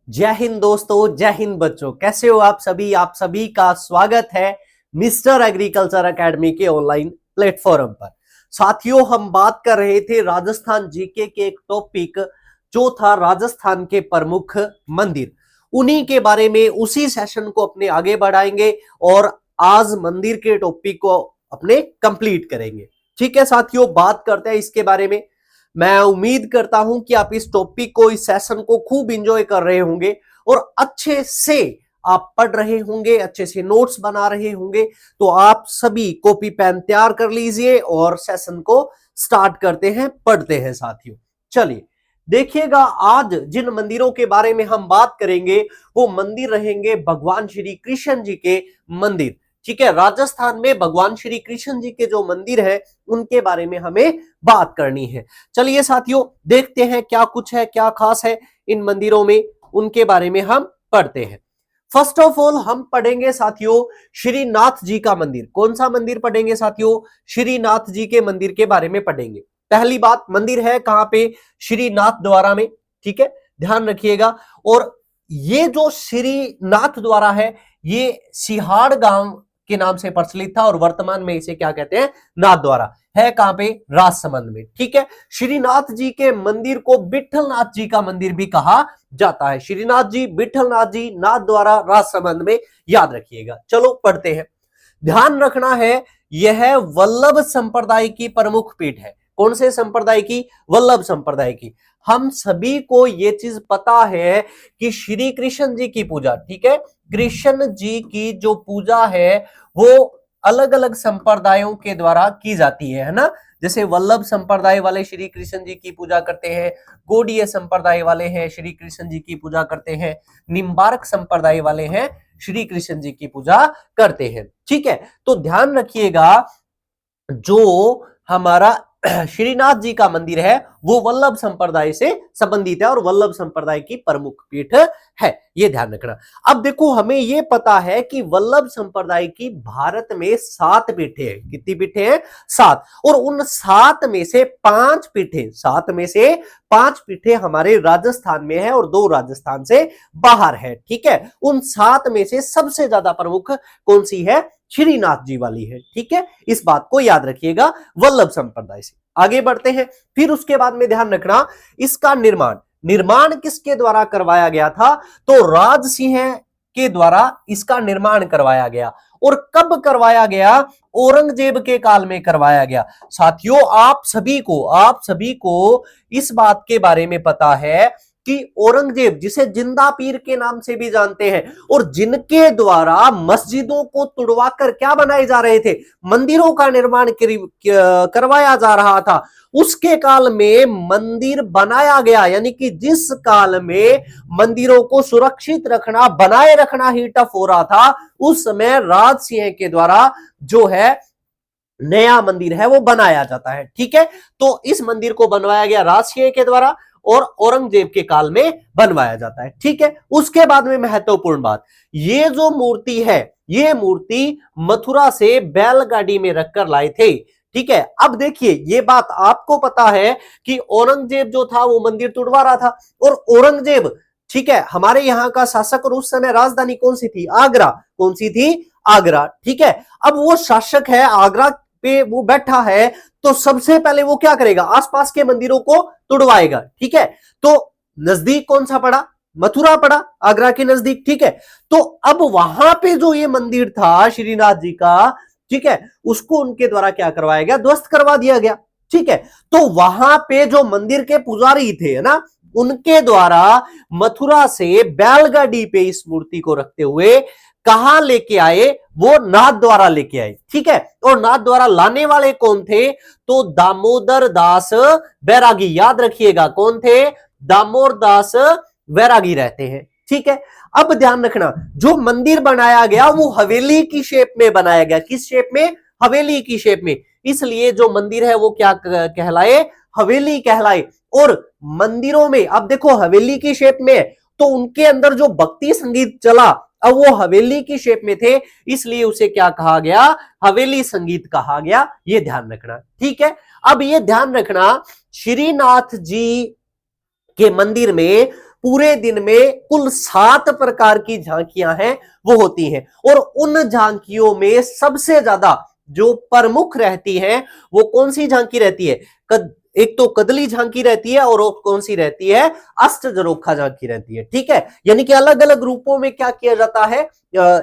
जय हिंद दोस्तों, जय हिंद बच्चों। कैसे हो आप सभी? आप सभी का स्वागत है मिस्टर एग्रीकल्चर एकेडमी के ऑनलाइन प्लेटफॉर्म पर। साथियों, हम बात कर रहे थे राजस्थान जीके के एक टॉपिक जो था राजस्थान के प्रमुख मंदिर। उन्हीं के बारे में उसी सेशन को अपने आगे बढ़ाएंगे और आज मंदिर के टॉपिक को अपने कंप्लीट करेंगे। ठीक है साथियों, बात करते हैं इसके बारे में। मैं उम्मीद करता हूं कि आप इस टॉपिक को, इस सेशन को खूब एंजॉय कर रहे होंगे और अच्छे से आप पढ़ रहे होंगे, अच्छे से नोट्स बना रहे होंगे। तो आप सभी कॉपी पेन तैयार कर लीजिए और सेशन को स्टार्ट करते हैं, पढ़ते हैं साथियों। चलिए देखिएगा, आज जिन मंदिरों के बारे में हम बात करेंगे वो मंदिर रहेंगे भगवान श्री कृष्ण जी के मंदिर। ठीक है, राजस्थान में भगवान श्री कृष्ण जी के जो मंदिर है उनके बारे में हमें बात करनी है। चलिए साथियों, देखते हैं क्या कुछ है, क्या खास है इन मंदिरों में, उनके बारे में हम पढ़ते हैं। फर्स्ट ऑफ ऑल हम पढ़ेंगे साथियों श्रीनाथ जी का मंदिर। कौन सा मंदिर पढ़ेंगे साथियों? श्रीनाथ जी के मंदिर के बारे में पढ़ेंगे। पहली बात, मंदिर है कहां पे? श्रीनाथ द्वारा में। ठीक है, ध्यान रखिएगा। और ये जो श्रीनाथ द्वारा है ये सिहाड़ गांव के नाम से प्रचलित था और वर्तमान में इसे क्या कहते हैं? नाथ द्वारा। है कहां पे? राजसमंद में। ठीक है, श्रीनाथ जी के मंदिर को विठलनाथ जी का मंदिर भी कहा जाता है। श्रीनाथ जी, विठलनाथ जी, नाथ द्वारा, राजसमंद में। याद रखिएगा। चलो पढ़ते हैं। ध्यान रखना है, यह वल्लभ संप्रदाय की प्रमुख पीठ है। कौन से संप्रदाय की? वल्लभ संप्रदाय की। हम सभी को यह चीज पता है कि श्री कृष्ण जी की पूजा, ठीक है, कृष्ण जी की जो पूजा है वो अलग अलग संप्रदायों के द्वारा की जाती है ना। जैसे वल्लभ संप्रदाय वाले श्री कृष्ण जी की पूजा करते हैं, गौड़ीय संप्रदाय वाले हैं श्री कृष्ण जी की पूजा करते हैं, निम्बार्क संप्रदाय वाले हैं श्री कृष्ण जी की पूजा करते हैं। ठीक है, तो ध्यान रखिएगा, जो हमारा श्रीनाथ जी का मंदिर है वो वल्लभ संप्रदाय से संबंधित है और वल्लभ संप्रदाय की प्रमुख पीठ है, ये ध्यान रखना। अब देखो, हमें ये पता है कि वल्लभ संप्रदाय की भारत में 7 पीठें हैं। कितनी पीठें हैं? 7। और उन 7 में से 5 पीठें, 7 में से 5 पीठें हमारे राजस्थान में है और 2 राजस्थान से बाहर है। ठीक है, उन 7 में से सबसे ज्यादा प्रमुख कौन सी है? श्रीनाथ जी वाली है। ठीक है, इस बात को याद रखिएगा, वल्लभ संप्रदाय से। आगे बढ़ते हैं। फिर उसके बाद में ध्यान रखना, इसका निर्माण किसके द्वारा करवाया गया था? तो राज सिंह के द्वारा इसका निर्माण करवाया गया। और कब करवाया गया? औरंगजेब के काल में करवाया गया। साथियों, आप सभी को इस बात के बारे में पता है कि औरंगजेब, जिसे जिंदा पीर के नाम से भी जानते हैं और जिनके द्वारा मस्जिदों को तुड़वाकर क्या बनाए जा रहे थे? मंदिरों का निर्माण करवाया जा रहा था। उसके काल में मंदिर बनाया गया, यानी कि जिस काल में मंदिरों को सुरक्षित रखना, बनाए रखना ही टफ हो रहा था, उस समय राज सिंह के द्वारा जो है नया मंदिर है वो बनाया जाता है। ठीक है, तो इस मंदिर को बनवाया गया राज सिंह के द्वारा और औरंगजेब के काल में बनवाया जाता है। ठीक है, उसके बाद में महत्वपूर्ण बात, ये जो मूर्ति है ये मूर्ति मथुरा से बैलगाड़ी में रखकर लाए थे। ठीक है, अब देखिए, ये बात आपको पता है कि औरंगजेब जो था वो मंदिर तुड़वा रहा था और औरंगजेब, ठीक है, हमारे यहाँ का शासक और उस समय राजधानी कौन सी थी? आगरा। कौन सी थी? आगरा। ठीक है, अब वो शासक है, आगरा पे वो बैठा है, तो सबसे पहले वो क्या करेगा? आसपास के मंदिरों को तुड़वाएगा। ठीक है, तो नजदीक कौन सा पड़ा? मथुरा पड़ा, आगरा के नजदीक। ठीक है, तो अब वहां पे जो ये मंदिर था श्रीनाथ जी का, ठीक है, उसको उनके द्वारा क्या करवाया गया? ध्वस्त करवा दिया गया। ठीक है, तो वहां पे जो मंदिर के पुजारी थे, है ना, उनके द्वारा मथुरा से बैलगाड़ी पे इस मूर्ति को रखते हुए कहां लेके आए? वो नाथ द्वारा लेके आए। ठीक है, और नाथ द्वारा लाने वाले कौन थे? तो दामोदर दास बैरागी। याद रखिएगा, कौन थे? दामोदर दास बैरागी रहते हैं। ठीक है, अब ध्यान रखना, जो मंदिर बनाया गया वो हवेली की शेप में बनाया गया। किस शेप में? हवेली की शेप में। इसलिए जो मंदिर है वो क्या कहलाए? हवेली कहलाए। और मंदिरों में अब देखो, हवेली की शेप में तो उनके अंदर जो भक्ति संगीत चला, अब वो हवेली की शेप में थे, इसलिए उसे क्या कहा गया? हवेली संगीत कहा गया। ये ध्यान रखना। ठीक है, अब ये ध्यान रखना, श्रीनाथ जी के मंदिर में पूरे दिन में कुल 7 प्रकार की झांकियां हैं वो होती हैं, और उन झांकियों में सबसे ज्यादा जो प्रमुख रहती है वो कौन सी झांकी रहती है? एक तो कदली झांकी रहती है, और कौन सी रहती है? अष्टजरोखा झांकी रहती है। ठीक है, यानी कि अलग अलग रूपों में क्या किया जाता है,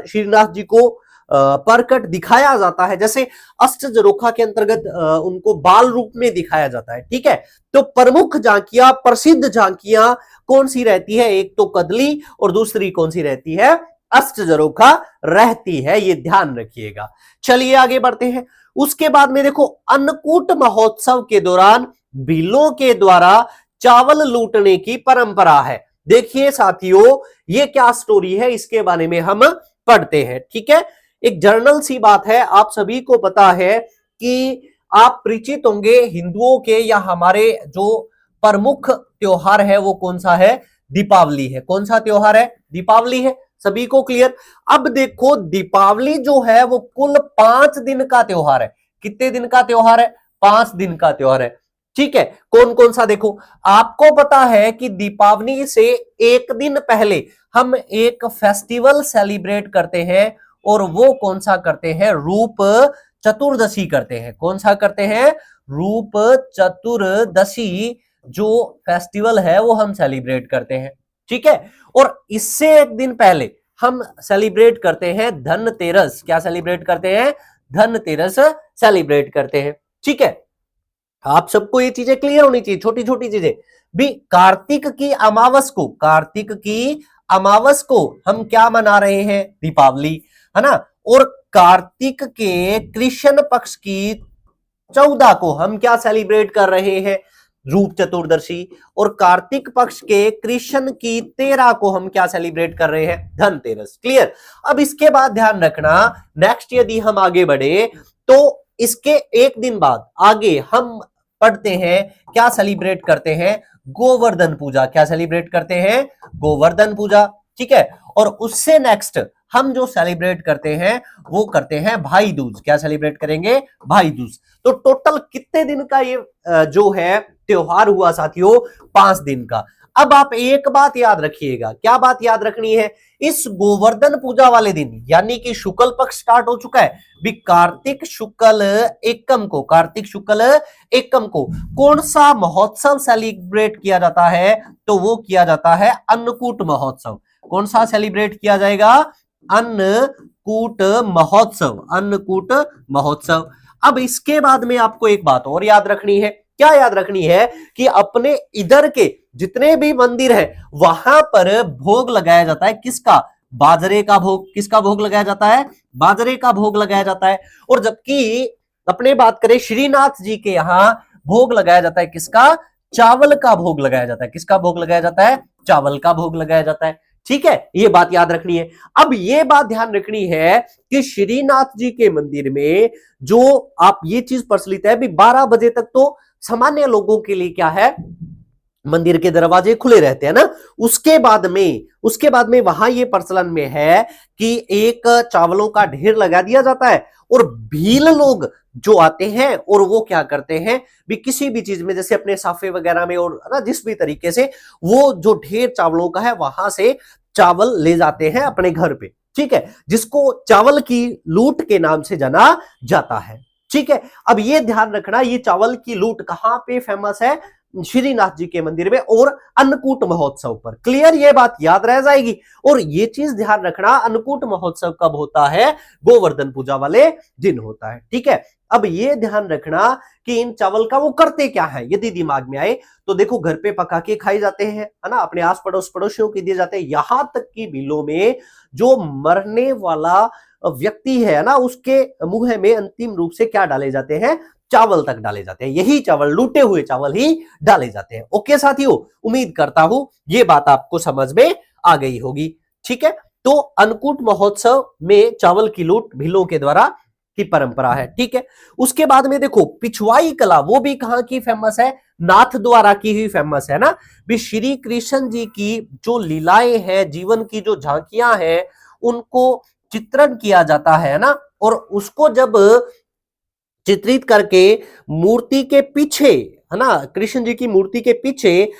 श्रीनाथ जी को प्रकट दिखाया जाता है। जैसे अष्टजरोखा के अंतर्गत उनको बाल रूप में दिखाया जाता है। ठीक है, तो प्रमुख झांकियां, प्रसिद्ध झांकियां कौन सी रहती है? एक तो कदली और दूसरी कौन सी रहती है? अष्टजरोखा रहती है, ये ध्यान रखिएगा। चलिए आगे बढ़ते हैं। उसके बाद में देखो, अन्नकूट महोत्सव के दौरान भीलों के द्वारा चावल लूटने की परंपरा है। देखिए साथियों, ये क्या स्टोरी है, इसके बारे में हम पढ़ते हैं। ठीक है, एक जर्नल सी बात है, आप सभी को पता है कि आप परिचित होंगे हिंदुओं के या हमारे जो प्रमुख त्योहार है वो कौन सा है? दीपावली है। कौन सा त्योहार है? दीपावली है, सभी को क्लियर। अब देखो, दीपावली जो है वो कुल 5 दिन का त्योहार है। कितने दिन का त्योहार है? 5 दिन का त्योहार है। ठीक है, कौन कौन सा? देखो, आपको पता है कि दीपावली से एक दिन पहले हम एक फेस्टिवल सेलिब्रेट करते हैं, और वो कौन सा करते हैं? रूप चतुर्दशी करते हैं। कौन सा करते हैं? रूप चतुर्दशी जो फेस्टिवल है वो हम सेलिब्रेट करते हैं। ठीक है, और इससे एक दिन पहले हम सेलिब्रेट करते हैं धनतेरस। क्या सेलिब्रेट करते हैं? धनतेरस सेलिब्रेट करते हैं। ठीक है, आप सबको ये चीजें क्लियर होनी चाहिए, छोटी छोटी चीजें भी। कार्तिक की अमावस को हम क्या मना रहे हैं? दीपावली, है ना। और कार्तिक के कृष्ण पक्ष की 14 को हम क्या सेलिब्रेट कर रहे हैं? रूप चतुर्दशी। और कार्तिक पक्ष के कृष्ण की 13 को हम क्या सेलिब्रेट कर रहे हैं? धनतेरस। क्लियर। अब इसके बाद ध्यान रखना, नेक्स्ट यदि हम आगे बढ़े तो इसके एक दिन बाद आगे हम पढ़ते हैं, क्या सेलिब्रेट करते हैं? गोवर्धन पूजा। क्या सेलिब्रेट करते हैं? गोवर्धन पूजा। ठीक है, और उससे नेक्स्ट हम जो सेलिब्रेट करते हैं वो करते हैं भाई दूज। क्या सेलिब्रेट करेंगे? भाई दूज। तो टोटल कितने दिन का ये जो है त्योहार हुआ साथियों? 5 दिन का। अब आप एक बात याद रखिएगा, क्या बात याद रखनी है? इस गोवर्धन पूजा वाले दिन, यानी कि शुक्ल पक्ष स्टार्ट हो चुका है भी, कार्तिक शुक्ल एकम को कौन सा महोत्सव सेलिब्रेट किया जाता है? तो वो किया जाता है अन्नकूट महोत्सव। कौन सा सेलिब्रेट किया जाएगा? अन्नकूट महोत्सव। अब इसके बाद में आपको एक बात और याद रखनी है। क्या याद रखनी है? कि अपने इधर के जितने भी मंदिर है वहां पर भोग लगाया जाता है। किसका? बाजरे का भोग। किसका भोग लगाया जाता है? बाजरे का भोग लगाया जाता है। और जबकि अपने बात करें श्रीनाथ जी के यहाँ भोग लगाया जाता है किसका? चावल का भोग लगाया जाता है। किसका भोग लगाया जाता है? चावल का भोग लगाया जाता है। ठीक है, ये बात याद रखनी है। अब ये बात ध्यान रखनी है कि श्रीनाथ जी के मंदिर में जो आप ये चीज प्रचलित है भी, 12 बजे तक तो सामान्य लोगों के लिए क्या है, मंदिर के दरवाजे खुले रहते हैं ना। उसके बाद में वहां ये प्रचलन में है कि एक चावलों का ढेर लगा दिया जाता है, और भील लोग जो आते हैं और वो क्या करते हैं भी, किसी भी चीज में जैसे अपने साफे वगैरह में और ना जिस भी तरीके से वो जो ढेर चावलों का है वहां से चावल ले जाते हैं अपने घर पे। ठीक है, जिसको चावल की लूट के नाम से जाना जाता है। ठीक है, अब ये ध्यान रखना, ये चावल की लूट कहां पे फेमस है? श्रीनाथ जी के मंदिर में और अन्नकूट महोत्सव पर। क्लियर, ये बात याद रह जाएगी। और ये चीज ध्यान रखना, अन्नकूट महोत्सव कब होता है? गोवर्धन पूजा वाले दिन होता है। ठीक है, अब ये ध्यान रखना कि इन चावल का वो करते क्या है, यदि दिमाग में आए तो देखो, घर पे पका के खाए जाते हैं, है ना, अपने आस पड़ोस पड़ोसियों के दिए जाते हैं। यहां तक कि बिलों में जो मरने वाला व्यक्ति है ना, उसके मुंह में अंतिम रूप से क्या डाले जाते हैं? चावल तक डाले जाते हैं। यही चावल, लूटे हुए चावल ही डाले जाते हैं। ओके साथियों, उम्मीद करता हूं ये बात आपको समझ में आ गई होगी। ठीक है, तो अन्नकूट महोत्सव में चावल की लूट भीलों के द्वारा की परंपरा है। ठीक है, उसके बाद में देखो पिछवाई कला, वो भी कहां की फेमस है? नाथ द्वारा की ही फेमस है ना। भी श्री कृष्ण जी की जो लीलाएं हैं, जीवन की जो झांकियां हैं, उनको चित्रण किया जाता है ना। और उसको जब चित्रित करके मूर्ति के पीछे, है ना, कृष्ण जी की मूर्ति के पीछे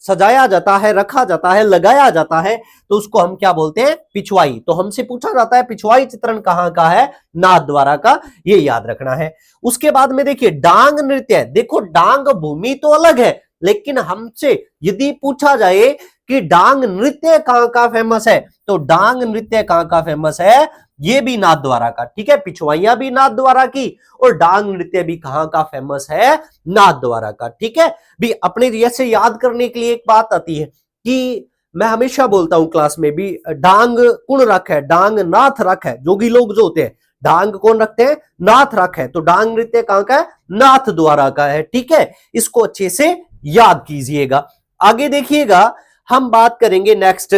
सजाया जाता है, रखा जाता है, लगाया जाता है, तो उसको हम क्या बोलते हैं? पिछवाई। तो हमसे पूछा जाता है पिछवाई चित्रण कहां का है? नाथद्वारा का, ये याद रखना है। उसके बाद में देखिए डांग नृत्य। देखो डांग भूमि तो अलग है, लेकिन हमसे यदि पूछा जाए कि डांग नृत्य कहां का फेमस है, तो डांग नृत्य कहां का फेमस है? ये भी नाथद्वारा का, ठीक है। पिछवाइयां भी नाथद्वारा की और डांग नृत्य भी कहां का फेमस है? नाथद्वारा का, ठीक है। भी अपने जैसे याद करने के लिए एक बात आती है कि मैं हमेशा बोलता हूं क्लास में भी, डांग कौन रख है? डांग नाथ रख है। जोगी लोग जो होते हैं डांग कौन रखते हैं? नाथ रख है। तो डांग नृत्य कहां का है? नाथद्वारा का है, ठीक है। इसको अच्छे से याद कीजिएगा। आगे देखिएगा, हम बात करेंगे नेक्स्ट,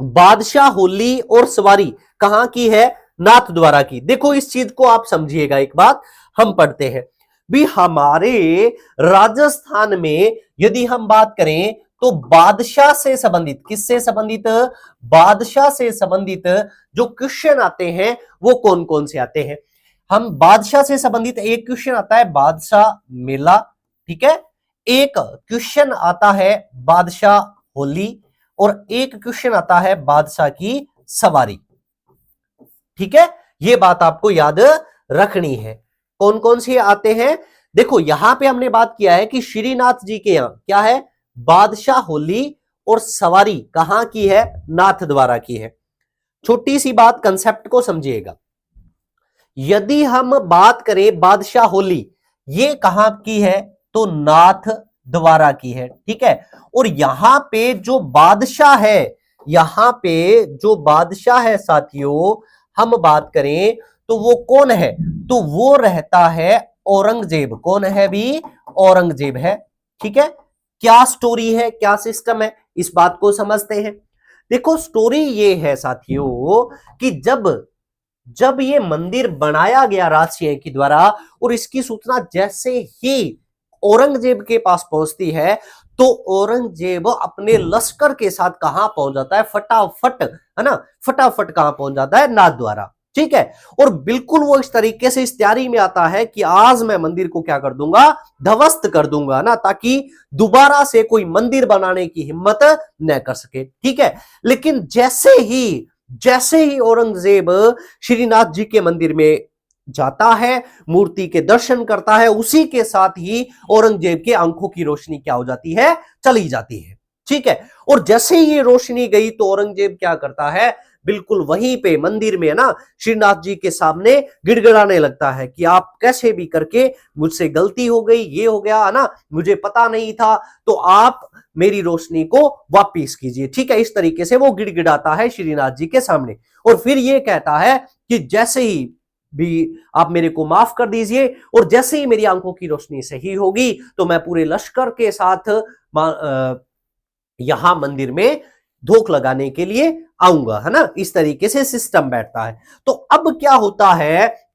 बादशाह होली और सवारी कहां की है? नाथद्वारा की। देखो इस चीज को आप समझिएगा, एक बात हम पढ़ते हैं भी, हमारे राजस्थान में यदि हम बात करें तो बादशाह से संबंधित, किससे संबंधित? बादशाह से संबंधित जो क्वेश्चन आते हैं वो कौन कौन से आते हैं? हम बादशाह से संबंधित एक क्वेश्चन आता है बादशाह मेला, ठीक है। एक क्वेश्चन आता है बादशाह होली और एक क्वेश्चन आता है बादशाह की सवारी, ठीक है। ये बात आपको याद रखनी है। कौन कौन से आते हैं? देखो यहां पे हमने बात किया है कि श्रीनाथ जी के यहां क्या है? बादशाह होली और सवारी कहां की है? नाथद्वारा की है। छोटी सी बात, कंसेप्ट को समझिएगा। यदि हम बात करें बादशाह होली, ये कहां की है? तो नाथद्वारा की है, ठीक है। और यहां पे जो बादशाह है, यहां पे जो बादशाह है साथियों, हम बात करें तो वो कौन है? तो वो रहता है औरंगजेब। कौन है भी? औरंगजेब है, ठीक है। क्या स्टोरी है, क्या सिस्टम है, इस बात को समझते हैं। देखो स्टोरी ये है साथियों कि जब ये मंदिर बनाया गया राजसिंह के द्वारा और इसकी सूचना जैसे ही औरंगजेब के पास पहुंचती है, तो औरंगजेब अपने लश्कर के साथ कहां पहुंच जाता है? फटाफट, है ना, फटाफट कहां पहुंच जाता है? नाथद्वारा, ठीक है। और बिल्कुल वो इस तरीके से इस तैयारी में आता है कि आज मैं मंदिर को क्या कर दूंगा? ध्वस्त कर दूंगा ना, ताकि दोबारा से कोई मंदिर बनाने की हिम्मत न कर सके, ठीक है। लेकिन जैसे ही औरंगजेब श्रीनाथ जी के मंदिर में जाता है, मूर्ति के दर्शन करता है, उसी के साथ ही औरंगजेब के आंखों की रोशनी क्या हो जाती है? चली जाती है, ठीक है। और जैसे ही ये रोशनी गई तो औरंगजेब क्या करता है? बिल्कुल वहीं पे मंदिर में, ना, श्रीनाथ जी के सामने गिड़गिड़ाने लगता है कि आप कैसे भी करके, मुझसे गलती हो गई, ये हो गया, है ना, मुझे पता नहीं था, तो आप मेरी रोशनी को वापिस कीजिए, ठीक है। इस तरीके से वो गिड़गिड़ाता है श्रीनाथ जी के सामने और फिर ये कहता है कि जैसे ही भी आप मेरे को माफ कर दीजिए और जैसे ही मेरी आंखों की रोशनी सही होगी तो मैं पूरे लश्कर के साथ यहां मंदिर में धोख लगाने के लिए आऊंगा, है ना। इस तरीके से सिस्टम बैठता है। तो अब क्या होता है,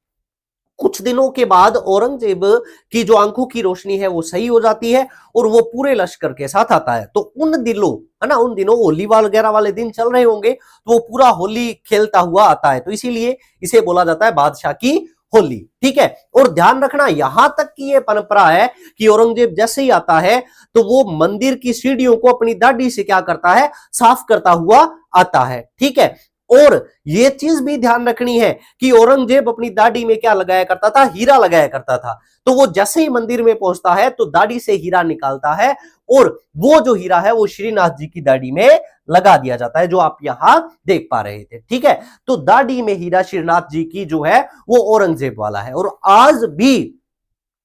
कुछ दिनों के बाद औरंगजेब की जो आंखों की रोशनी है वो सही हो जाती है और वो पूरे लश्कर के साथ आता है। तो उन दिनों, है ना, उन दिनों होली वगैरह वाले दिन चल रहे होंगे, तो वो पूरा होली खेलता हुआ आता है, तो इसीलिए इसे बोला जाता है बादशाह की होली, ठीक है। और ध्यान रखना, यहां तक की ये परंपरा है कि औरंगजेब जैसे ही आता है तो वो मंदिर की सीढ़ियों को अपनी दाढ़ी से क्या करता है? साफ करता हुआ आता है, ठीक है। और ये चीज भी ध्यान रखनी है कि औरंगजेब अपनी दाढ़ी में क्या लगाया करता था? हीरा लगाया करता था। तो वो जैसे ही मंदिर में पहुंचता है तो दाढ़ी से हीरा निकालता है और वो जो हीरा है वो श्रीनाथ जी की दाढ़ी में लगा दिया जाता है, जो आप यहां देख पा रहे थे, ठीक है। तो दाढ़ी में हीरा श्रीनाथ जी की जो है वो औरंगजेब वाला है और आज भी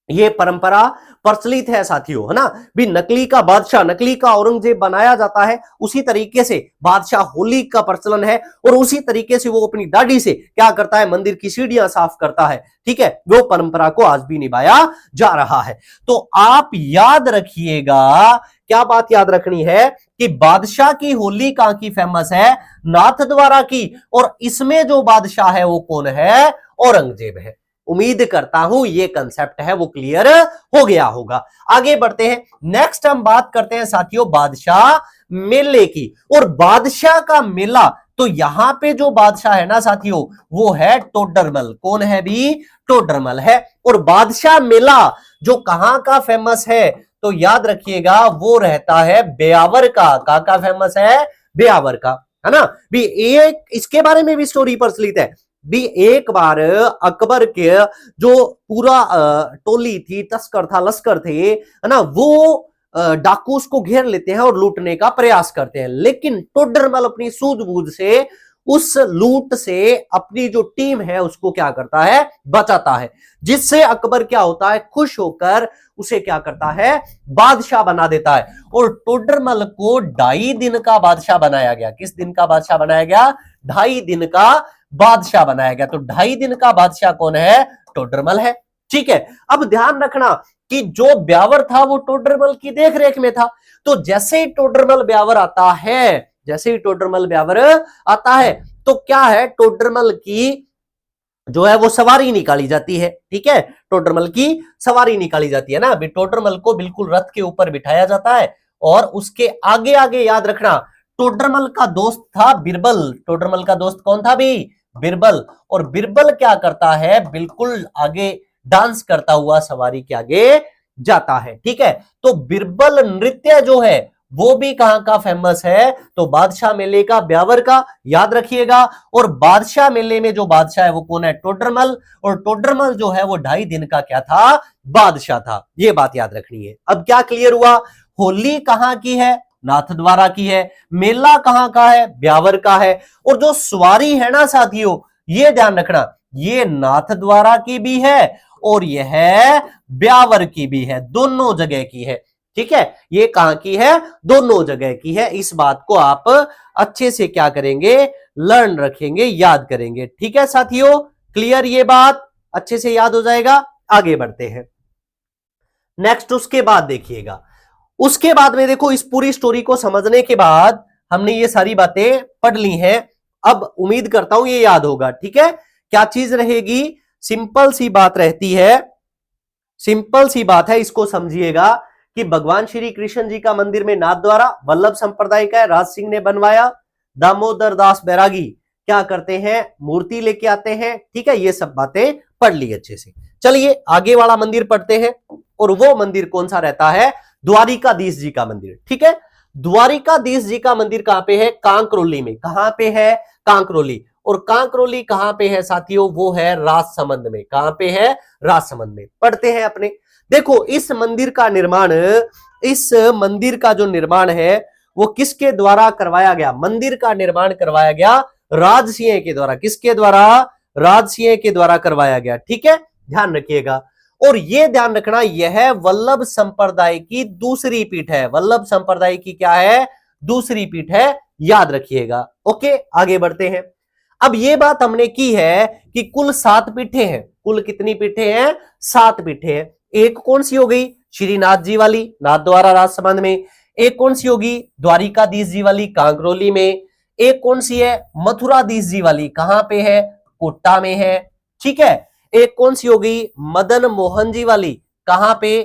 ये परंपरा प्रचलित है साथियों, है ना। भी नकली का बादशाह, नकली का औरंगजेब बनाया जाता है, उसी तरीके से बादशाह होली का प्रचलन है और उसी तरीके से वो अपनी दाढ़ी से क्या करता है? मंदिर की सीढ़ियां साफ करता है, ठीक है। वो परंपरा को आज भी निभाया जा रहा है। तो आप याद रखिएगा, क्या बात याद रखनी है कि बादशाह की होली कहां की फेमस है? नाथद्वारा की। और इसमें जो बादशाह है वो कौन है? औरंगजेब है। उम्मीद करता हूं ये कंसेप्ट है वो क्लियर हो गया होगा। आगे बढ़ते हैं, नेक्स्ट हम बात करते हैं साथियों बादशाह मेले की। और बादशाह का मेला, तो यहां पे जो बादशाह है ना साथियों वो है टोडरमल। कौन है भी? टोडरमल है। और बादशाह मेला जो कहां का फेमस है? तो याद रखिएगा वो रहता है ब्यावर का फेमस है ब्यावर का, है ना भी। एक इसके बारे में भी स्टोरी प्रचलित है भी। एक बार अकबर के जो पूरा टोली थी, तस्कर था, लश्कर थे, है ना, वो डाकू उसको घेर लेते हैं और लूटने का प्रयास करते हैं। लेकिन टोडरमल अपनी सूझबूझ से उस लूट से अपनी जो टीम है उसको क्या करता है, बचाता है, जिससे अकबर क्या होता है, खुश होकर उसे क्या करता है, बादशाह बना देता है। और टोडरमल को 2.5 दिन का बादशाह बनाया गया। किस दिन का बादशाह बनाया गया? 2.5 दिन का बादशाह बनाया गया। तो 2.5 दिन का बादशाह कौन है? टोडरमल है। ठीक है, अब ध्यान रखना कि जो ब्यावर था वो टोडरमल की देखरेख में था। तो जैसे ही टोडरमल ब्यावर आता है, जैसे ही टोडरमल ब्यावर आता है, तो क्या है, टोडरमल की जो है वो सवारी निकाली जाती है। ठीक है, टोडरमल की सवारी निकाली जाती है ना। अभी टोडरमल को बिल्कुल रथ के ऊपर बिठाया जाता है और उसके आगे आगे याद रखना टोडरमल का दोस्त था बिरबल। टोडरमल का दोस्त कौन था भी? बिरबल। और बिरबल क्या करता है, बिल्कुल आगे डांस करता हुआ सवारी के आगे जाता है। ठीक है, तो बिरबल नृत्य जो है वो भी कहां का फेमस है? तो बादशाह मेले का, ब्यावर का, याद रखिएगा। और बादशाह मेले में जो बादशाह है वो कौन है? टोडरमल। और टोडरमल जो है वो 2.5 दिन का क्या था? बादशाह था। ये बात याद रखनी है। अब क्या क्लियर हुआ? होली कहां की है? नाथद्वारा की है। मेला कहां का है? ब्यावर का है। और जो सवारी है ना साथियों, ये ध्यान रखना, ये नाथद्वारा की भी है और यह ब्यावर की भी है, दोनों जगह की है। ठीक है, ये कहां की है? दोनों जगह की है। इस बात को आप अच्छे से क्या करेंगे, लर्न रखेंगे, याद करेंगे। ठीक है साथियों, क्लियर? ये बात अच्छे से याद हो जाएगा। आगे बढ़ते हैं नेक्स्ट। उसके बाद देखिएगा, उसके बाद में देखो, इस पूरी स्टोरी को समझने के बाद हमने ये सारी बातें पढ़ ली हैं। अब उम्मीद करता हूं ये याद होगा। ठीक है, क्या चीज रहेगी? सिंपल सी बात रहती है, सिंपल सी बात है, इसको समझिएगा कि भगवान श्री कृष्ण जी का मंदिर में नाथद्वारा वल्लभ संप्रदाय का है, राज सिंह ने बनवाया। दामोदर दास बैरागी क्या करते हैं? मूर्ति लेके आते हैं। ठीक है, ये सब बातें पढ़ ली अच्छे से। चलिए आगे वाला मंदिर पढ़ते हैं, और वो मंदिर कौन सा रहता है? द्वारिकाधीश जी का मंदिर। ठीक है, द्वारिकाधीश जी का मंदिर कहां पे है? कांकरोली में। कहां पे है? कांकरोली। और कांकरोली कहां पे है साथियों? वो है राजसमंद में। कहां पे है? राजसमंद में। पढ़ते हैं अपने। देखो, इस मंदिर का निर्माण, इस मंदिर का जो निर्माण है वो किसके द्वारा करवाया गया? मंदिर का निर्माण करवाया गया राजसिंह के द्वारा। किसके द्वारा? राजसिंह के द्वारा करवाया गया। ठीक है, ध्यान रखिएगा। और यह ध्यान रखना, यह वल्लभ संप्रदाय की दूसरी पीठ है। वल्लभ संप्रदाय की क्या है? दूसरी पीठ है, याद रखिएगा। ओके, आगे बढ़ते हैं। अब यह बात हमने की है कि कुल 7 पीठें हैं। कुल कितनी पीठें हैं? 7 पीठें हैं। एक कौन सी हो गई? श्रीनाथ जी वाली, नाथद्वारा राजसमंद में। एक कौन सी होगी? द्वारिकाधीश जी वाली, कांकरोली में। एक कौन सी है? मथुराधीश जी वाली, कहां पे है? कोटा में है। ठीक है, एक कौन सी होगी? मदन मोहन जी वाली, कहां पे?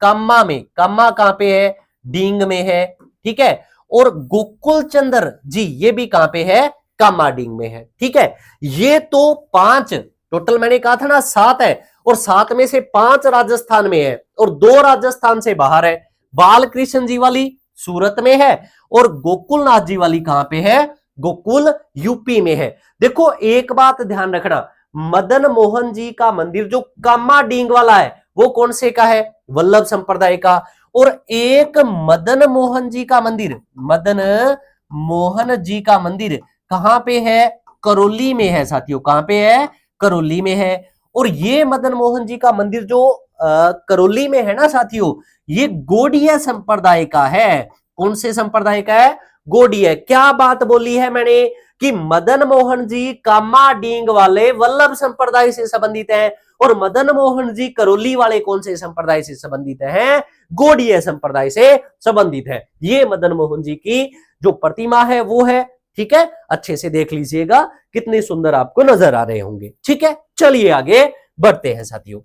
कामा में। कामा कहां पे है? डींग में है। ठीक है, और गोकुल चंद्र जी, ये भी कहां पे है? कामा डींग में है। ठीक है, ये तो 5 टोटल, मैंने कहा था ना 7 है, और 7 में से 5 राजस्थान में है और 2 राजस्थान से बाहर है। बालकृष्ण जी वाली सूरत में है और गोकुलनाथ जी वाली कहां पे है? गोकुल यूपी में है। देखो एक बात ध्यान रखना, मदन मोहन जी का मंदिर जो कामा डींग वाला है वो कौन से का है? वल्लभ संप्रदाय का। और एक मदन मोहन जी का मंदिर, मदन मोहन जी का मंदिर कहां पे है? करौली में है साथियों। कहां पे है? करौली में है। और ये मदन मोहन जी का मंदिर जो करौली में है ना साथियों, ये गौड़ीय संप्रदाय का है। कौन से संप्रदाय का है? गौड़ीय। क्या बात बोली है मैंने कि मदन मोहन जी कामा डींग वाले वल्लभ संप्रदाय से संबंधित हैं, और मदन मोहन जी करौली वाले कौन से संप्रदाय से संबंधित हैं? गौड़ीय संप्रदाय से संबंधित है। ये मदन मोहन जी की जो प्रतिमा है वो है। ठीक है, अच्छे से देख लीजिएगा, कितने सुंदर आपको नजर आ रहे होंगे। ठीक है, चलिए आगे बढ़ते हैं साथियों।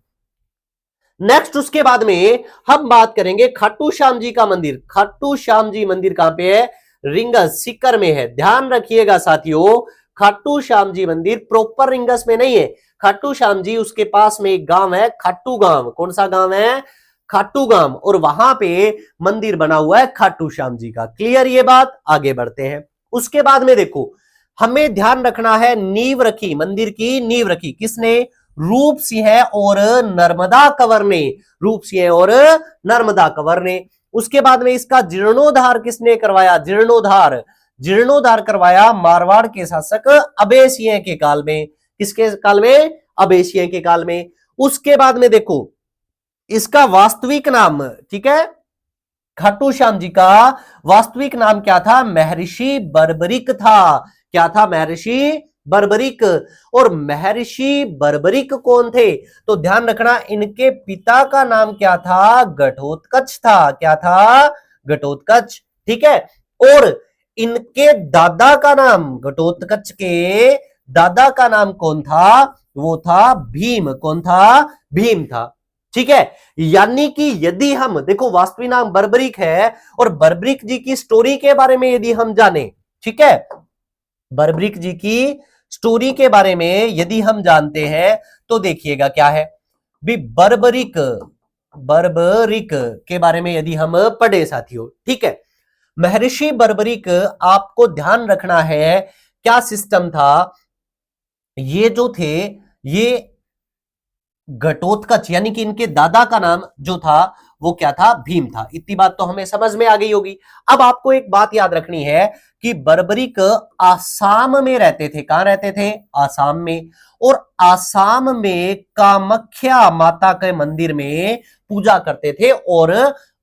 नेक्स्ट उसके बाद में हम बात करेंगे खाटू श्याम जी का मंदिर। खाटू श्याम जी मंदिर कहां पे है? रिंगस, सीकर में है। ध्यान रखिएगा साथियों, खाटू श्याम जी मंदिर प्रॉपर रिंगस में नहीं है। खाटू श्याम जी, उसके पास में एक गांव है खाटू गांव। कौन सा गांव है? खाटू गांव और वहां पे मंदिर बना हुआ है खाटू श्याम जी का। क्लियर ये बात? आगे बढ़ते हैं। उसके बाद में देखो, हमें ध्यान रखना है, नींव रखी, मंदिर की नींव रखी किसने? रूप सिंह और नर्मदा कंवर ने। रूप सिंह और नर्मदा कंवर ने। उसके बाद में इसका जीर्णोद्धार किसने करवाया? जीर्णोद्धार जीर्णोद्धार करवाया मारवाड़ के शासक अभय सिंह के काल में। किसके काल में? अभय सिंह के काल में। उसके बाद में देखो, इसका वास्तविक नाम, ठीक है, खाटू श्याम जी का वास्तविक नाम क्या था? महर्षि बर्बरिक था। क्या था? महर्षि बर्बरिक। और महर्षि बर्बरिक कौन थे? तो ध्यान रखना, इनके पिता का नाम क्या था? घटोत्कच था। क्या था? घटोत्कच। ठीक है। और इनके दादा का नाम, घटोत्कच के दादा का नाम कौन था? वो था भीम। कौन था? भीम था। ठीक है। यानी कि यदि हम देखो, वास्तविक नाम बर्बरिक है और बर्बरिक जी की स्टोरी के बारे में यदि हम जाने, ठीक है, बर्बरिक जी की स्टोरी के बारे में यदि हम जानते हैं तो देखिएगा क्या है भी, बर्बरिक बर्बरिक के बारे में यदि हम पढ़े साथियों, ठीक है, महर्षि बर्बरिक, आपको ध्यान रखना है क्या सिस्टम था, ये जो थे ये घटोत्कच यानी कि इनके दादा का नाम जो था वो क्या था? भीम था। इतनी बात तो हमें समझ में आ गई होगी। अब आपको एक बात याद रखनी है कि बर्बरिक आसाम में रहते थे। कहां रहते थे? आसाम में। और आसाम में कामाख्या माता के मंदिर में पूजा करते थे और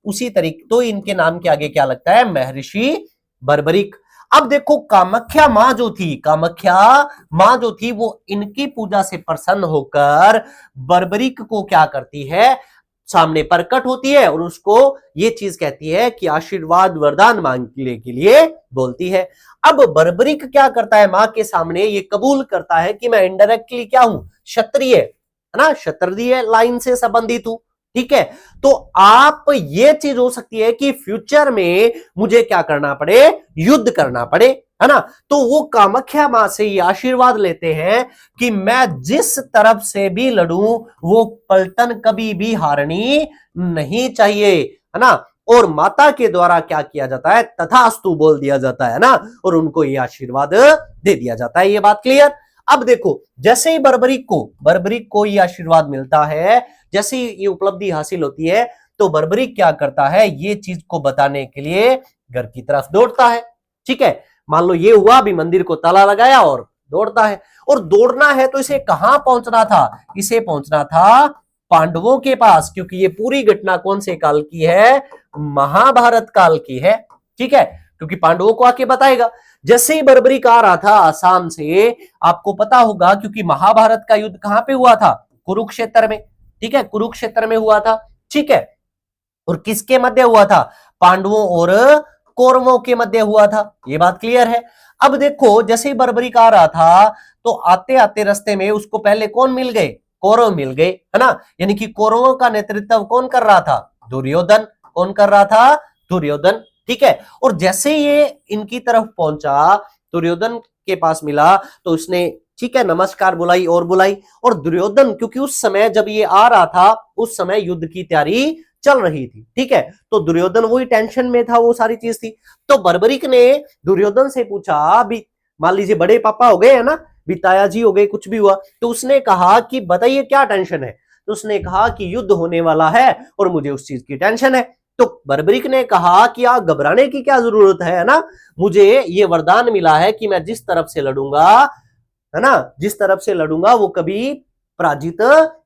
उसी तरीके तो इनके नाम के आगे क्या लगता है? महर्षि बर्बरिक। अब देखो, कामाख्या मां जो थी, कामाख्या मां जो थी वो इनकी पूजा से प्रसन्न होकर बर्बरिक को क्या करती है? सामने प्रकट होती है और उसको ये चीज कहती है कि आशीर्वाद वरदान मांगने के लिए बोलती है। अब बर्बरिक क्या करता है? मां के सामने ये कबूल करता है कि मैं इनडायरेक्टली क्या हूं? क्षत्रिय, है ना, क्षत्रिय लाइन से संबंधित हूं। ठीक है। तो आप ये चीज हो सकती है कि फ्यूचर में मुझे क्या करना पड़े? युद्ध करना पड़े, है ना। तो वो कामाख्या मां से ये आशीर्वाद लेते हैं कि मैं जिस तरफ से भी लड़ूं वो पलटन कभी भी हारनी नहीं चाहिए, है ना। और माता के द्वारा क्या किया जाता है? तथास्तु बोल दिया जाता है ना, और उनको ये आशीर्वाद दे दिया जाता है। ये बात क्लियर? अब देखो, जैसे ही बर्बरिक को ये आशीर्वाद मिलता है, जैसे ही ये उपलब्धि हासिल होती है, तो बर्बरिक क्या करता है? ये चीज को बताने के लिए घर की तरफ दौड़ता है। ठीक है। मान लो ये हुआ, अभी मंदिर को ताला लगाया और दौड़ता है। और दौड़ना है तो इसे कहां पहुंचना था? इसे पहुंचना था पांडवों के पास, क्योंकि ये पूरी घटना कौन से काल की है? महाभारत काल की है। ठीक है। क्योंकि पांडवों को आके बताएगा। जैसे ही बर्बरिक आ रहा था आसाम से, आपको पता होगा क्योंकि महाभारत का युद्ध कहां पे हुआ था? कुरुक्षेत्र में। ठीक है, कुरुक्षेत्र में हुआ था। ठीक है। और किसके मध्य हुआ था? पांडवों और कौरवों के मध्य हुआ था। ये बात क्लियर है? अब देखो, जैसे ही बर्बरिक आ रहा था तो आते आते रास्ते में उसको पहले कौन मिल गए? कौरव मिल गए, है ना। यानी कि कौरवों का नेतृत्व कौन कर रहा था? दुर्योधन। कौन कर रहा था? दुर्योधन। ठीक है। और जैसे ये इनकी तरफ पहुंचा, दुर्योधन के पास मिला तो उसने, ठीक है, नमस्कार बुलाई और बुलाई। और दुर्योधन, क्योंकि उस समय जब ये आ रहा था उस समय युद्ध की तैयारी चल रही थी। ठीक है। तो दुर्योधन वही टेंशन में था, वो सारी चीज थी। तो बर्बरिक ने दुर्योधन से पूछा, भी मान लीजिए बड़े पापा हो गए, है ना, भी ताया जी हो गए, कुछ भी हुआ, तो उसने कहा कि बताइए क्या टेंशन है? तो उसने कहा कि युद्ध होने वाला है और मुझे उस चीज की टेंशन है। तो बर्बरिक ने कहा कि आप घबराने की क्या जरूरत है ना, मुझे ये वरदान मिला है कि मैं जिस तरफ से लड़ूंगा, है ना, जिस तरफ से लड़ूंगा वो कभी पराजित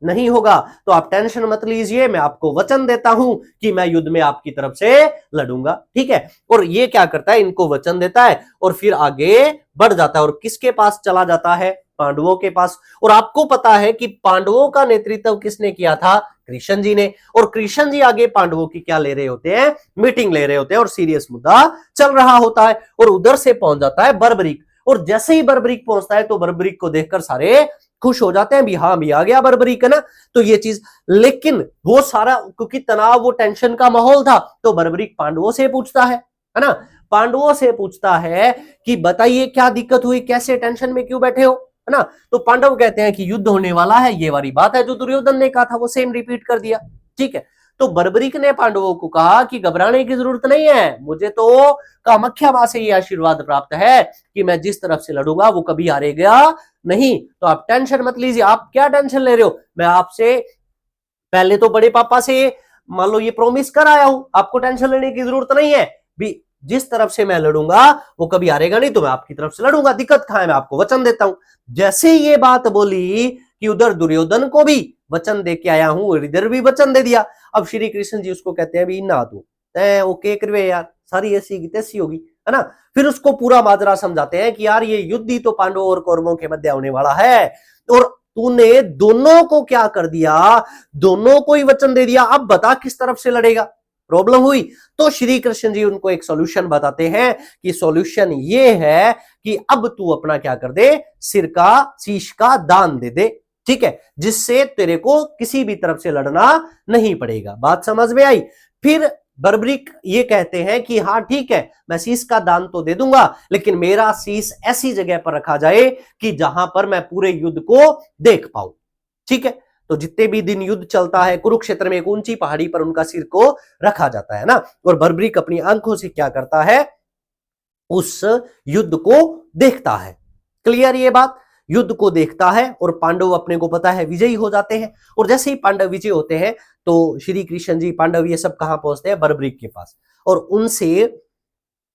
नहीं होगा। तो आप टेंशन मत लीजिए, मैं आपको वचन देता हूं कि मैं युद्ध में आपकी तरफ से लड़ूंगा। ठीक है। और ये क्या करता है? इनको वचन देता है और फिर आगे बढ़ जाता है। और किसके पास चला जाता है? पांडवों के पास। और आपको पता है कि पांडवों का नेतृत्व किसने किया था? कृष्ण जी ने। और कृष्ण जी आगे पांडवों की क्या ले रहे होते हैं? मीटिंग ले रहे होते हैं और सीरियस मुद्दा चल रहा होता है। और उधर से पहुंच जाता है बर्बरिक। और जैसे ही बर्बरिक पहुंचता है तो बर्बरिक को देखकर सारे खुश हो जाते हैं, भी हाँ भी आ गया बर्बरिक, है ना। तो ये चीज, लेकिन वो सारा क्योंकि तनाव, वो टेंशन का माहौल था, तो बर्बरिक पांडवों से पूछता है ना, पांडवों से पूछता है कि बताइए क्या दिक्कत हुई, कैसे टेंशन में क्यों बैठे हो, है ना। तो पांडव कहते हैं कि युद्ध होने वाला है, ये वाली बात है जो दुर्योधन ने कहा था वो सेम रिपीट कर दिया। ठीक है। तो बर्बरीक ने पांडवों को कहा कि घबराने की जरूरत नहीं है, मुझे तो कामाख्या मां से ये आशीर्वाद प्राप्त है कि मैं जिस तरफ से लड़ूंगा वो कभी हारेगा नहीं, तो आप टेंशन मत लीजिए। आप क्या टेंशन ले रहे हो, मैं आपसे पहले तो बड़े पापा से मान लो ये प्रॉमिस कर आया हूं, आपको टेंशन लेने की जरूरत नहीं है भी, जिस तरफ से मैं लड़ूंगा वो कभी हारेगा नहीं, तो मैं आपकी तरफ से लड़ूंगा, दिक्कत कहां है, मैं आपको वचन देता हूं। जैसे ये बात बोली कि उधर दुर्योधन को भी वचन दे के आया हूं और इधर भी वचन दे दिया। अब श्री कृष्ण जी उसको कहते हैं भी ना तू ओके करवे यार, सारी ऐसी की तैसी होगी, है ना। फिर उसको पूरा माजरा समझाते हैं कि यार ये युद्ध ही तो पांडवों और कौरवों के मध्य होने वाला है, और तूने दोनों को क्या कर दिया, दोनों को ही वचन दे दिया, अब बता किस तरफ से लड़ेगा। प्रॉब्लम हुई तो श्री कृष्ण जी उनको एक सॉल्यूशन बताते हैं कि सॉल्यूशन ये है कि अब तू अपना क्या कर दे, सिर का शीश का दान दे दे, ठीक है, जिससे तेरे को किसी भी तरफ से लड़ना नहीं पड़ेगा। बात समझ में आई। फिर बर्बरीक ये कहते हैं कि हाँ ठीक है, मैं शीश का दान तो दे दूंगा, लेकिन मेरा शीश ऐसी जगह पर रखा जाए कि जहां पर मैं पूरे युद्ध को देख पाऊं, ठीक है। तो जितने भी दिन युद्ध चलता है कुरुक्षेत्र में एक ऊंची पहाड़ी पर उनका सिर को रखा जाता है ना, और बर्बरीक अपनी आंखों से क्या करता है, उस युद्ध को देखता है। क्लियर ये बात, युद्ध को देखता है और पांडव अपने को पता है विजयी हो जाते हैं। और जैसे ही पांडव विजय होते हैं तो श्री कृष्ण जी पांडव ये सब कहां पहुंचते हैं, बर्बरीक के पास, और उनसे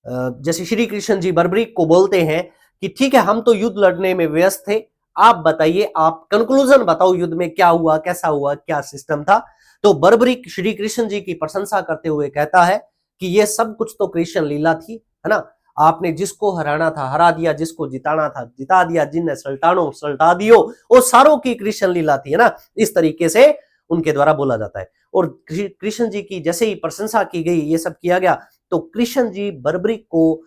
जैसे श्री कृष्ण जी बर्बरीक को बोलते हैं कि ठीक है हम तो युद्ध लड़ने में व्यस्त थे, आप बताइए, आप कंक्लूजन बताओ, युद्ध में क्या हुआ, कैसा हुआ, क्या सिस्टम था। तो बर्बरीक श्री कृष्ण जी की प्रशंसा करते हुए कहता है कि ये सब कुछ तो कृष्ण लीला थी, है ना, आपने जिसको हराना था हरा दिया, जिसको जिताना था जिता दिया, जिनने सल्टानो सल्टा दियो, वो सारों की कृष्ण लीला थी, है ना, इस तरीके से उनके द्वारा बोला जाता है। और कृष्ण जी की जैसे ही प्रशंसा की गई, ये सब किया गया, तो कृष्ण जी बर्बरीक को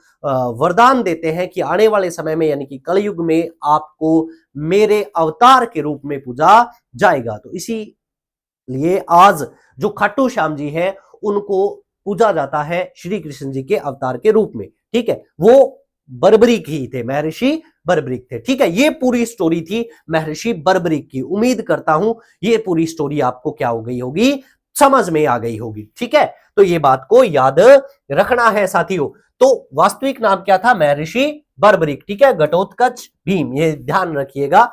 वरदान देते हैं कि आने वाले समय में यानी कि कलयुग में आपको मेरे अवतार के रूप में पूजा जाएगा। तो इसीलिए आज जो खाटू श्याम जी हैं उनको पूजा जाता है श्री कृष्ण जी के अवतार के रूप में, ठीक है। वो बर्बरीक ही थे, महर्षि बर्बरीक थे, ठीक है। ये पूरी स्टोरी थी महर्षि बर्बरीक की। उम्मीद करता हूं ये पूरी स्टोरी आपको क्या हो गई होगी, समझ में आ गई होगी, ठीक है। तो ये बात को याद रखना है साथियों। तो वास्तविक नाम क्या था, महर्षि बर्बरीक, ठीक है, घटोत्कच भीम, ये ध्यान रखिएगा।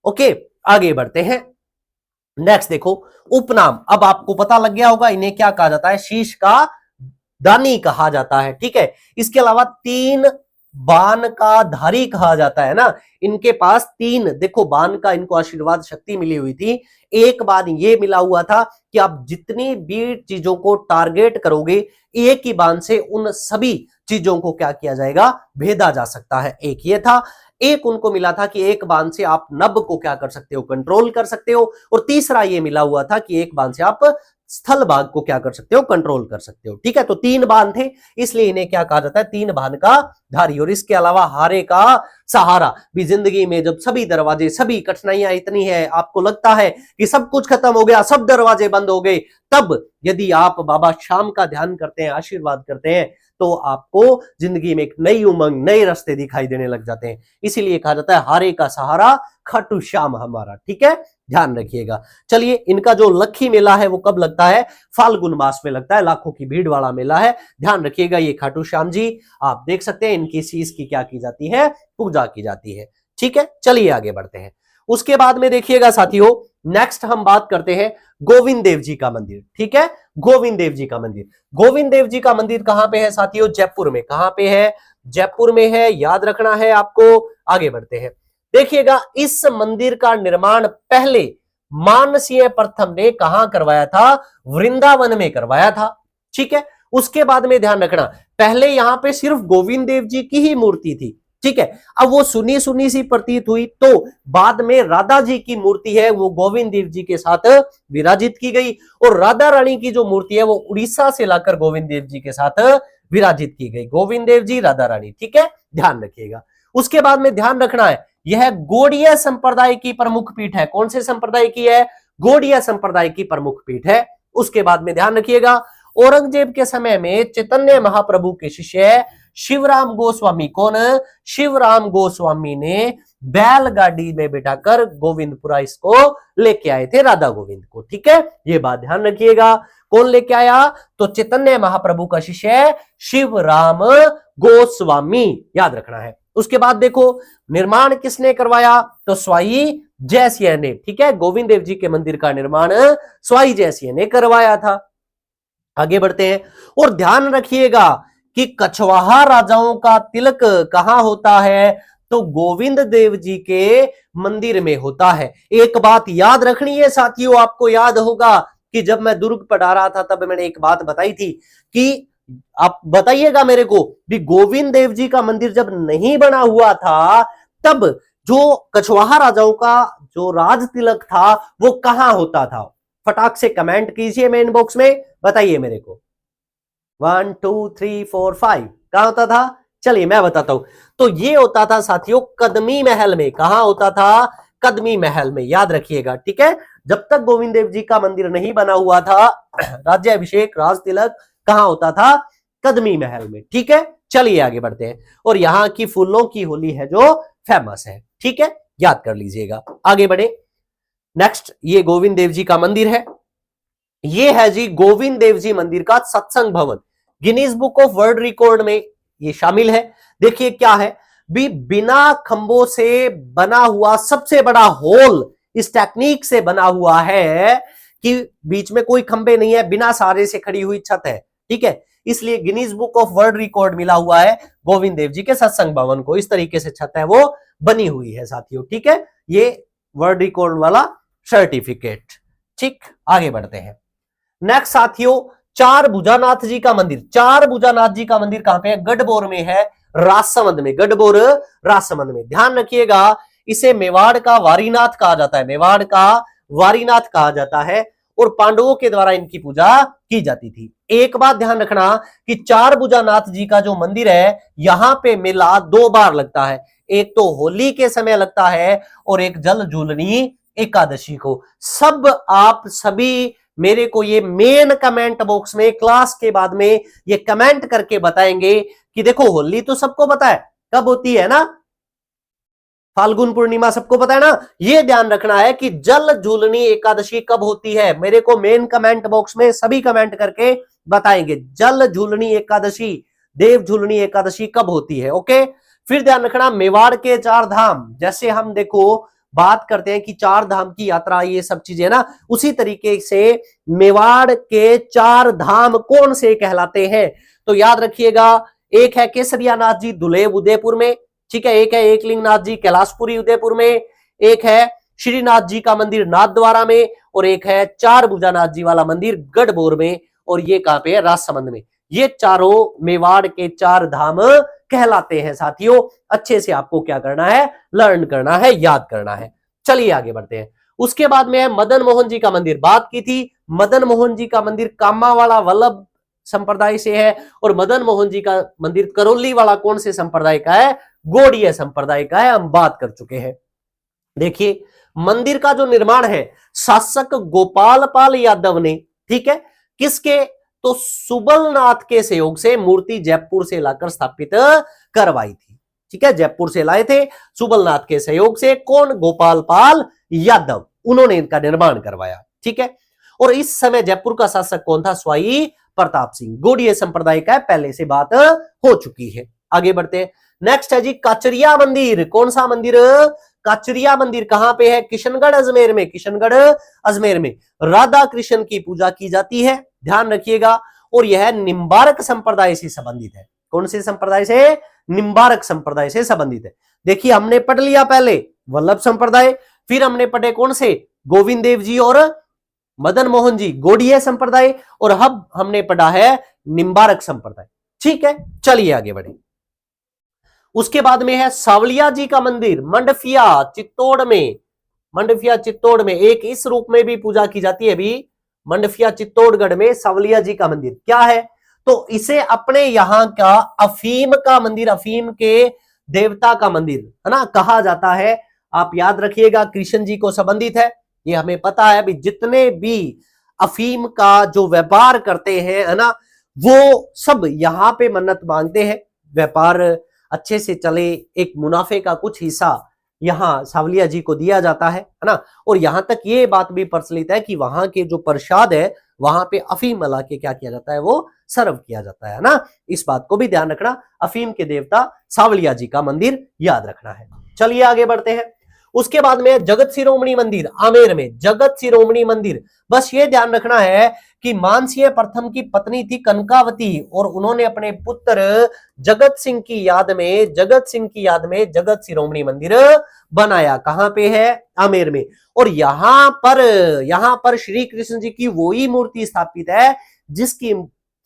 ओके, आगे बढ़ते हैं। नेक्स्ट देखो, उपनाम। अब आपको पता लग गया होगा इन्हें क्या कहा जाता है, शीश का दानी कहा जाता है, ठीक है। इसके अलावा तीन बाण का धारी कहा जाता है ना, इनके पास तीन, देखो बाण का इनको आशीर्वाद शक्ति मिली हुई थी। एक बाण ये मिला हुआ था कि आप जितनी भी चीजों को टारगेट करोगे एक ही बाण से उन सभी चीजों को क्या किया जाएगा, भेदा जा सकता है, एक ये था। एक उनको मिला था कि एक बाण से आप नभ को क्या कर सकते हो, कंट्रोल कर सकते हो। और तीसरा ये मिला हुआ था कि एक बाण से आप स्थल भाग को क्या कर सकते हो, कंट्रोल कर सकते हो, ठीक है। तो तीन बाण थे, इसलिए इन्हें क्या कहा जाता है, तीन बाण का धारी। और इसके अलावा हारे का सहारा भी, जिंदगी में जब सभी दरवाजे, सभी कठिनाइयां इतनी है, आपको लगता है कि सब कुछ खत्म हो गया, सब दरवाजे बंद हो गए, तब यदि आप बाबा श्याम का ध्यान करते हैं, आशीर्वाद करते हैं, तो आपको जिंदगी में एक नई उमंग, नए रास्ते दिखाई देने लग जाते हैं। इसीलिए कहा जाता है हारे का सहारा खाटू श्याम हमारा, ठीक है, ध्यान रखिएगा। चलिए, इनका जो लक्खी मेला है वो कब लगता है, फाल्गुन मास में लगता है, लाखों की भीड़ वाला मेला है, ध्यान रखिएगा। ये खाटू श्याम जी आप देख सकते हैं, इनकी शीश की क्या की जाती है, पूजा की जाती है, ठीक है। चलिए आगे बढ़ते हैं। उसके बाद में देखिएगा साथियों, नेक्स्ट हम बात करते हैं गोविंद देव जी का मंदिर, ठीक है, गोविंद देव जी का मंदिर। गोविंद देव जी का मंदिर कहां पे है साथियों, जयपुर में। कहां पे है, जयपुर में है, याद रखना है आपको। आगे बढ़ते हैं, देखिएगा इस मंदिर का निर्माण पहले मानसिंह प्रथम ने कहां करवाया था, वृंदावन में करवाया था, ठीक है। उसके बाद में ध्यान रखना, पहले यहां पे सिर्फ गोविंद देव जी की ही मूर्ति थी, ठीक है। अब वो सुनी सुनी सी प्रतीत हुई, तो बाद में राधा जी की मूर्ति है वो गोविंद देव जी के साथ विराजित की गई, और राधा रानी की जो मूर्ति है वो उड़ीसा से लाकर गोविंद देव जी के साथ विराजित की गई। गोविंद देव जी, राधा रानी, ठीक है, ध्यान रखिएगा। उसके बाद में ध्यान रखना है, यह गौड़ीय संप्रदाय की प्रमुख पीठ है। कौन से संप्रदाय की है, गौड़ीय संप्रदाय की प्रमुख पीठ है। उसके बाद में ध्यान रखिएगा, औरंगजेब के समय में चैतन्य महाप्रभु के शिष्य शिवराम गोस्वामी, कौन, शिवराम गोस्वामी ने बैलगाड़ी में बिठाकर गोविंदपुरा इसको लेके आए थे, राधा गोविंद को, ठीक है, ये बात ध्यान रखिएगा। कौन लेके आया? तो चैतन्य महाप्रभु का शिष्य शिवराम गोस्वामी, याद रखना है। उसके बाद देखो निर्माण किसने करवाया? तो स्वाई जयसिंह ने, ठीक है, गोविंद देव जी के मंदिर का निर्माण स्वाई जयसिंह ने करवाया था। आगे बढ़ते हैं और ध्यान रखिएगा कि कछवाहा राजाओं का तिलक कहां होता है? तो गोविंद देव जी के मंदिर में होता है। एक बात याद रखनी है साथियों, आपको याद होगा कि जब मैं दुर्ग पढ़ा रहा था तब मैंने एक बात बताई थी कि आप बताइएगा मेरे को भी गोविंद देव जी का मंदिर जब नहीं बना हुआ था तब जो कछवाहा राजाओं का जो राज तिलक था वो कहां होता था? फटाक से कमेंट कीजिए मेन बॉक्स में, बताइए मेरे को। 1 2 3 4 5 कहां होता था? चलिए मैं बताता हूं। तो ये होता था साथियों कदमी महल में। कहां होता था? कदमी महल में, याद रखिएगा, ठीक है। जब तक गोविंद देव जी का मंदिर नहीं बना हुआ था राज्याभिषेक राज तिलक कहां होता था? कदमी महल में, ठीक है। चलिए आगे बढ़ते हैं और यहां की फूलों की होली है जो फेमस है, ठीक है, याद कर लीजिएगा। आगे बढ़े, नेक्स्ट ये गोविंद देव जी का मंदिर है। ये है जी गोविंद देव जी मंदिर का सत्संग भवन, Guinness book of world record में ये शामिल है। देखिए क्या है भी, बिना खंभों से बना हुआ सबसे बड़ा हॉल, इस टेक्निक से बना हुआ है कि बीच में कोई खंभे नहीं है, बिना सहारे से खड़ी हुई छत है, ठीक है। इसलिए Guinness book of world record मिला हुआ है गोविंद देव जी के सत्संग भवन को। इस तरीके से छत है वो बनी हुई है साथियों, ठीक है, ये वर्ल्ड रिकॉर्ड वाला सर्टिफिकेट। ठीक, आगे बढ़ते हैं। नेक्स्ट साथियों चार भुजानाथ जी का मंदिर। चार भुजानाथ जी का मंदिर कहां पे है? गढ़बोर में है, राजसमंद में। गढ़बोर राजसमंद में, ध्यान रखिएगा। इसे मेवाड़ का वारीनाथ कहा जाता है, मेवाड़ का वारीनाथ कहा जाता है और पांडवों के द्वारा इनकी पूजा की जाती थी। एक बात ध्यान रखना कि चार भुजानाथ जी का जो मंदिर है यहां पे मेला 2 बार लगता है, एक तो होली के समय लगता है और एक जल झूलनी एकादशी को। सब आप सभी मेरे को ये मेन कमेंट बॉक्स में क्लास के बाद में ये कमेंट करके बताएंगे कि देखो होली तो सबको पता है कब होती है ना, फाल्गुन पूर्णिमा सबको पता है ना। ये ध्यान रखना है कि जल झूलनी एकादशी कब होती है। मेरे को मेन कमेंट बॉक्स में सभी कमेंट करके बताएंगे जल झूलनी एकादशी, देव झूलनी एकादशी कब होती है। ओके, फिर ध्यान रखना मेवाड़ के 4 धाम, जैसे हम देखो बात करते हैं कि 4 धाम की यात्रा ये सब चीजें ना, उसी तरीके से मेवाड़ के 4 धाम कौन से कहलाते हैं? तो याद रखिएगा, एक है केसरिया नाथ जी दुलेब उदयपुर में, ठीक है, एक है एकलिंगनाथ जी कैलाशपुरी उदयपुर में, एक है श्रीनाथ जी का मंदिर नाथद्वारा में और एक है चार भुजानाथ जी वाला मंदिर गढ़बोर में, और ये कहां पे है? राजसमंद में। ये चारों मेवाड़ के 4 धाम कहलाते हैं साथियों। अच्छे से आपको क्या करना है? लर्न करना है, याद करना है। चलिए आगे बढ़ते हैं। उसके बाद में है मदन मोहन जी का मंदिर। बात की थी मदन मोहन जी का मंदिर कामावाला वल्लभ संप्रदाय से है और मदन मोहन जी का मंदिर करौली वाला कौन से संप्रदाय का है? गौड़ीय संप्रदाय का है, हम बात कर चुके हैं। देखिए मंदिर का जो निर्माण है शासक गोपाल पाल यादव ने, ठीक है, किसके? तो सुबलनाथ के सहयोग से मूर्ति जयपुर से लाकर स्थापित करवाई थी, ठीक है, जयपुर से लाए थे सुबलनाथ के सहयोग से। कौन? गोपाल पाल यादव, उन्होंने इनका निर्माण करवाया, ठीक है। और इस समय जयपुर का शासक कौन था? स्वाई प्रताप सिंह, गौड़ीय संप्रदाय का, पहले से बात हो चुकी है। आगे बढ़ते हैं। नेक्स्ट है जी काचरिया मंदिर। कौन सा मंदिर? काचरिया मंदिर कहां पे है? किशनगढ़ अजमेर में। किशनगढ़ अजमेर में राधा कृष्ण की पूजा की जाती है, ध्यान रखिएगा। और यह निम्बारक संप्रदाय से संबंधित है। कौन से संप्रदाय से? निम्बारक संप्रदाय से संबंधित है। देखिए हमने पढ़ लिया पहले वल्लभ संप्रदाय, फिर हमने पढ़े कौन से? गोविंद देव जी और मदन मोहन जी गौड़ीय संप्रदाय, और अब हमने पढ़ा है निम्बारक संप्रदाय, ठीक है। चलिए आगे बढ़े। उसके बाद में है सावलिया जी का मंदिर मंडफिया चित्तौड़ में। मंडफिया चित्तौड़ में एक इस रूप में भी पूजा की जाती है भी, मंडफिया चित्तौड़गढ़ में सावलिया जी का मंदिर क्या है? तो इसे अपने यहां का अफीम का मंदिर, अफीम के देवता का मंदिर है ना कहा जाता है। आप याद रखिएगा कृष्ण जी को संबंधित है, ये हमें पता है भी। जितने भी अफीम का जो व्यापार करते हैं है ना, वो सब यहां पे मन्नत मांगते हैं, व्यापार अच्छे से चले, एक मुनाफे का कुछ हिस्सा यहाँ सावलिया जी को दिया जाता है ना। और यहां तक ये बात भी प्रचलित है कि वहां के जो प्रसाद है वहां पे अफीम मिला के क्या किया जाता है, वो सर्व किया जाता है ना। इस बात को भी ध्यान रखना, अफीम के देवता सावलिया जी का मंदिर याद रखना है। चलिए आगे बढ़ते हैं। उसके बाद में जगत शिरोमणि मंदिर आमेर में, जगत शिरोमणि मंदिर, बस ये ध्यान रखना है कि मानसिंह प्रथम की पत्नी थी कनकावती और उन्होंने अपने पुत्र जगत सिंह की याद में, जगत सिंह की याद में जगत शिरोमणि मंदिर बनाया। कहां पे है, आमेर में। और यहां पर श्री कृष्ण जी की वही मूर्ति स्थापित है जिसकी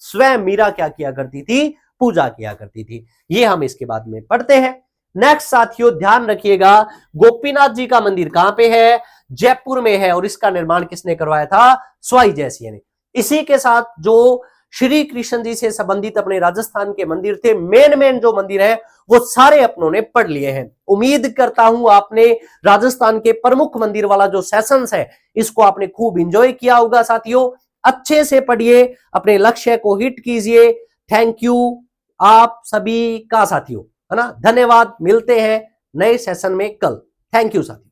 स्वयं मीरा क्या किया करती थी, पूजा किया करती थी। ये हम इसके बाद में पढ़ते हैं। नेक्स्ट साथियों ध्यान रखिएगा, गोपीनाथ जी का मंदिर कहां पे है, जयपुर में है और इसका निर्माण किसने करवाया था, स्वाई जयसिंह ने। इसी के साथ जो श्री कृष्ण जी से संबंधित अपने राजस्थान के मंदिर थे, मेन जो मंदिर है वो सारे अपनों ने पढ़ लिए हैं। उम्मीद करता हूं आपने राजस्थान के प्रमुख मंदिर वाला जो सेशंस है इसको आपने खूब एंजॉय किया होगा साथियों। अच्छे से पढ़िए, अपने लक्ष्य को हिट कीजिए। थैंक यू आप सभी का साथियों, है ना। धन्यवाद, मिलते हैं नए सेशन में कल। थैंक यू साथियों।